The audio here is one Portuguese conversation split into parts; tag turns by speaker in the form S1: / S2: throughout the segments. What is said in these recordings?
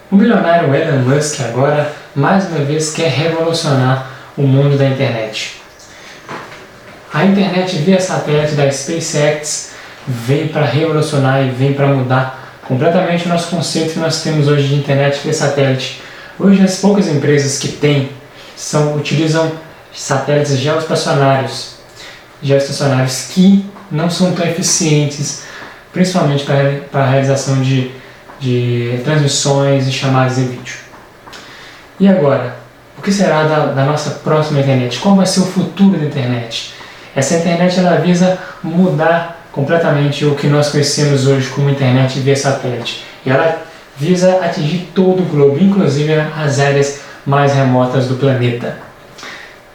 S1: O milionário Elon Musk agora, mais uma vez, quer revolucionar o mundo da internet. A internet via satélite da SpaceX veio para revolucionar e veio para mudar completamente o nosso conceito que nós temos hoje de internet via satélite. Hoje as poucas empresas que têm utilizam satélites geoestacionários que não são tão eficientes, principalmente para a realização de transmissões e chamadas de vídeo. E agora, o que será da nossa próxima internet? Qual vai ser o futuro da internet? Essa internet ela visa mudar completamente o que nós conhecemos hoje como internet via satélite. E ela visa atingir todo o globo, inclusive as áreas mais remotas do planeta.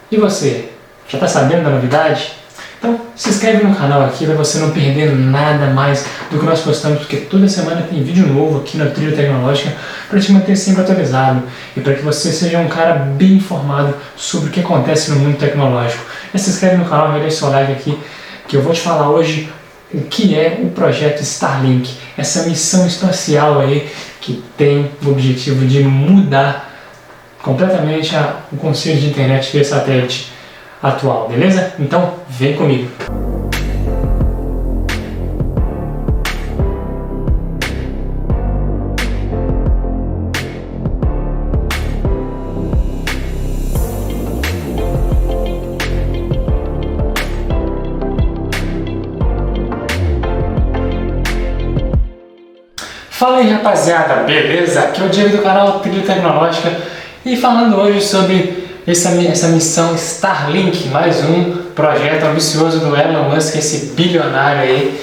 S1: E você, já está sabendo da novidade? Então se inscreve no canal aqui para você não perder nada mais do que nós postamos, porque toda semana tem vídeo novo aqui na Trilha Tecnológica para te manter sempre atualizado e para que você seja um cara bem informado sobre o que acontece no mundo tecnológico. E se inscreve no canal e deixa seu like aqui, que eu vou te falar hoje o que é o projeto Starlink, essa missão espacial aí que tem o objetivo de mudar completamente o conceito de internet via satélite atual, beleza? Então vem comigo! Fala aí rapaziada, beleza? Aqui é o Diego do canal Trilha Tecnológica e falando hoje sobre essa missão Starlink, mais um projeto ambicioso do Elon Musk, esse bilionário aí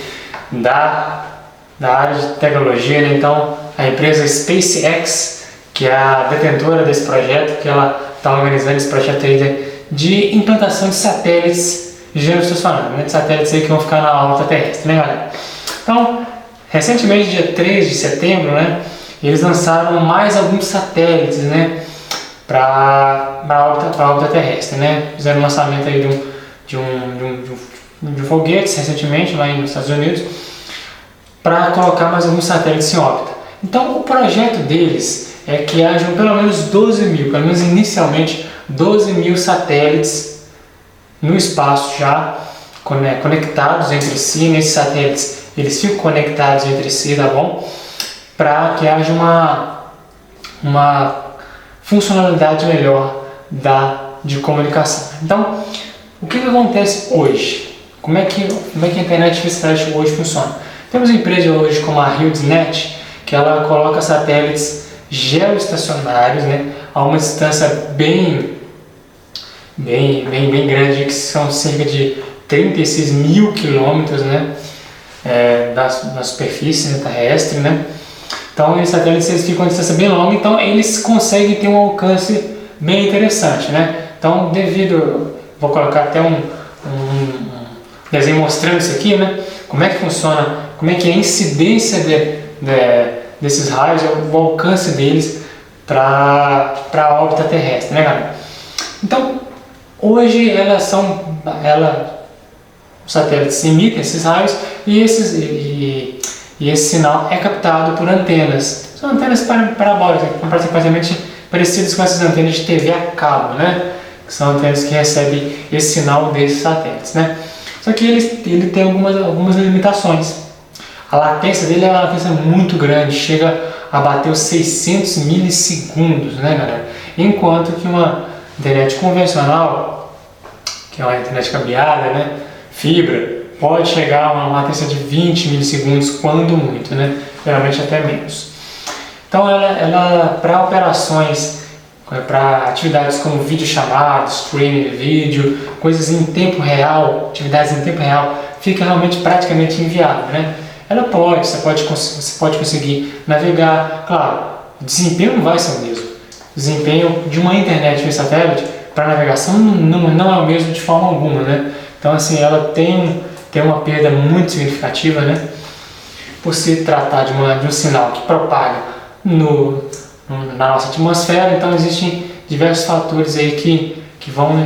S1: da área de tecnologia, né? Então a empresa SpaceX, que é a detentora desse projeto, que ela está organizando esse projeto aí de implantação de satélites geoestacionários, né? De satélites aí que vão ficar na órbita terrestre, né galera? Então, recentemente, dia 3 de setembro, né, eles lançaram mais alguns satélites, né, para a órbita terrestre, né? Fizeram um lançamento aí de um foguete recentemente lá nos Estados Unidos para colocar mais alguns satélites em órbita. Então o projeto deles é que hajam pelo menos 12 mil, pelo menos inicialmente 12 mil satélites no espaço já conectados entre si. Nesses satélites eles ficam conectados entre si, tá bom? Para que haja uma funcionalidade melhor de comunicação. Então, o que acontece hoje? Como é que a internet via satélite hoje funciona? Temos empresas hoje como a HughesNet, que ela coloca satélites geoestacionários, né, a uma distância bem grande, que são cerca de 36 mil quilômetros, né, da superfície terrestre, né? Então esses satélites eles ficam a distância bem longa, então eles conseguem ter um alcance bem interessante, né? Então vou colocar até um desenho mostrando isso aqui, né? Como é que funciona, como é que é a incidência desses raios, o alcance deles para a órbita terrestre, né galera? Então hoje os satélites emitem esses raios e esse sinal é captado por antenas. São antenas parabólicas, praticamente parecidas com essas antenas de TV a cabo, né? Que são antenas que recebem esse sinal desses satélites, né? Só que ele tem algumas limitações. A latência dele é uma latência muito grande, chega a bater os 600 milissegundos, né galera? Enquanto que uma internet convencional, que é uma internet cabeada, né, fibra, pode chegar a uma latência de 20 milissegundos, quando muito, né? Geralmente até menos. Então ela para operações, para atividades como videochamadas, streaming de vídeo, coisas em tempo real, atividades em tempo real, fica realmente praticamente inviável, né? Você pode conseguir navegar, claro, o desempenho não vai ser o mesmo. O desempenho de uma internet via satélite para navegação não é o mesmo de forma alguma, né? Então assim, ela tem uma perda muito significativa, né? Por se tratar de um sinal que propaga na nossa atmosfera. Então existem diversos fatores aí que vão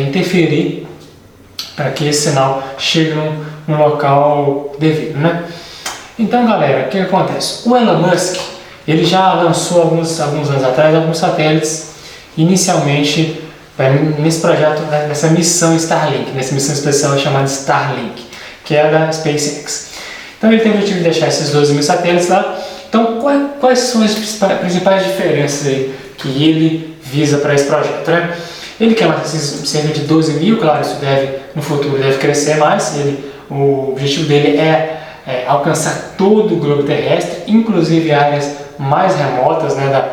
S1: interferir para que esse sinal chegue no local devido, né? Então galera, o que acontece? O Elon Musk Ele já lançou alguns anos atrás alguns satélites, inicialmente nesse projeto, nessa missão Starlink, nessa missão especial chamada Starlink, que é da SpaceX. Então ele tem o objetivo de deixar esses 12 mil satélites lá. Então quais são as principais diferenças aí que ele visa para esse projeto, né? Ele quer cerca de 12 mil, claro, isso no futuro deve crescer mais. O objetivo dele é alcançar todo o globo terrestre, inclusive áreas mais remotas, né,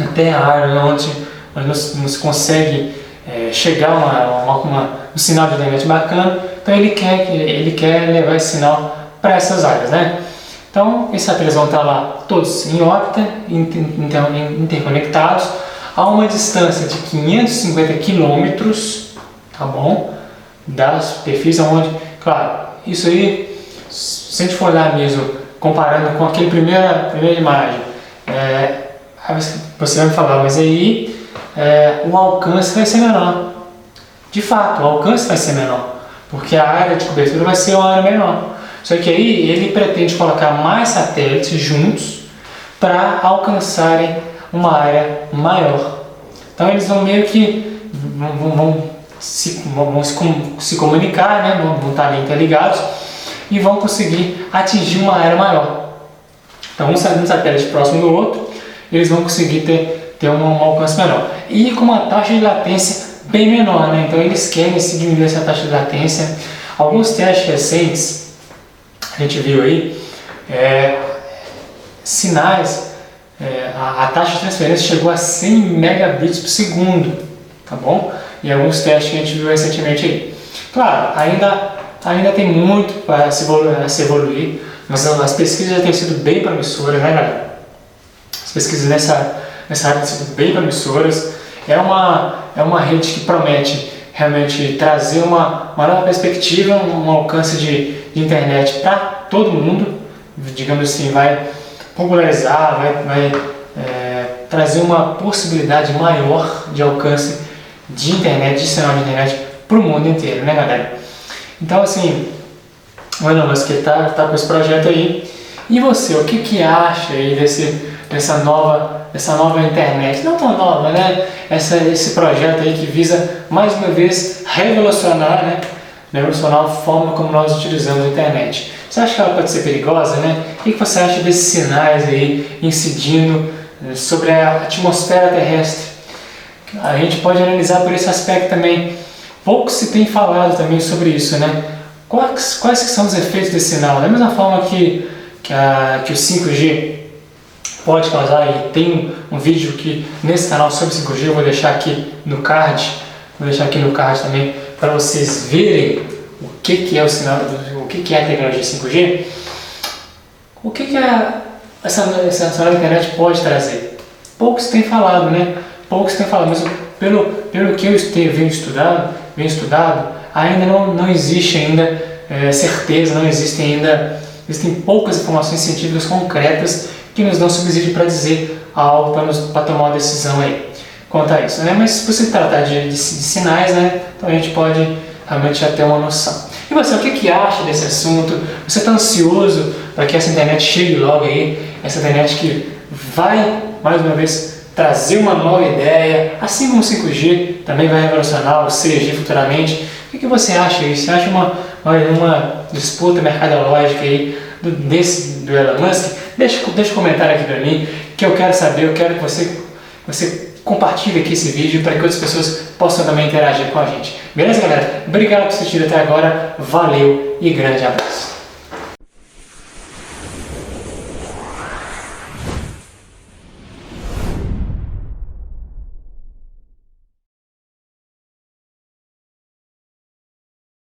S1: até a área onde não se consegue chegar um sinal de internet bacana. Então ele quer levar esse sinal para essas áreas, né? Então esses satélites vão estar lá todos em órbita, interconectados, a uma distância de 550 quilômetros, tá bom? Da superfície, onde, claro, isso aí, se a gente for olhar mesmo, comparando com aquele primeira imagem, você vai me falar, mas aí o alcance vai ser menor. De fato, o alcance vai ser menor, porque a área de cobertura vai ser uma área menor. Só que aí ele pretende colocar mais satélites juntos para alcançarem uma área maior. Então eles vão meio que vão se comunicar, né? Vão estar ali interligados e vão conseguir atingir uma área maior. Então um satélite próximo do outro, eles vão conseguir ter um alcance menor e com uma taxa de latência bem menor, né? Então eles querem diminuir essa taxa de latência. Alguns testes recentes a gente viu aí sinais, a taxa de transferência chegou a 100 megabits por segundo, tá bom? E alguns testes que a gente viu recentemente aí. Claro, ainda tem muito para se evoluir, mas as pesquisas já têm sido bem promissoras, né, galera? As pesquisas nessa área têm sido bem promissoras. É uma rede que promete realmente trazer uma nova perspectiva, um alcance de internet para todo mundo, digamos assim, vai popularizar, vai trazer uma possibilidade maior de alcance de internet, de sinal de internet para o mundo inteiro, né, galera? Então, assim, o Elon Musk tá com esse projeto aí. E você, o que acha aí dessa nova internet? Não tão nova, né? Esse projeto aí que visa, mais uma vez, revolucionar, né? Revolucionar a forma como nós utilizamos a internet. Você acha que ela pode ser perigosa, né? O que você acha desses sinais aí incidindo sobre a atmosfera terrestre? A gente pode analisar por esse aspecto também. Pouco se tem falado também sobre isso, né? Quais que são os efeitos desse sinal? Da mesma forma que o 5G pode causar, e tem um vídeo que nesse canal sobre 5G, eu vou deixar aqui no card, também, para vocês verem o que é o sinal, o que é a tecnologia 5G, o que essa nova internet pode trazer. Poucos têm falado, né? Mas pelo que eu venho estudado, ainda não existe certeza, existem poucas informações científicas concretas que nos dão subsídio para dizer algo, para tomar uma decisão aí quanto a isso, né? Mas se você tratar de sinais, né, então a gente pode realmente já ter uma noção. E você, o que acha desse assunto? Você está ansioso para que essa internet chegue logo aí? Essa internet que vai, mais uma vez, trazer uma nova ideia, assim como o 5G também vai revolucionar o 6G futuramente. O que você acha aí? Você acha uma disputa mercadológica aí do Elon Musk? Deixa um comentário aqui para mim, que eu quero saber, eu quero que você compartilhe aqui esse vídeo para que outras pessoas possam também interagir com a gente. Beleza, galera? Obrigado por assistir até agora, valeu e grande abraço.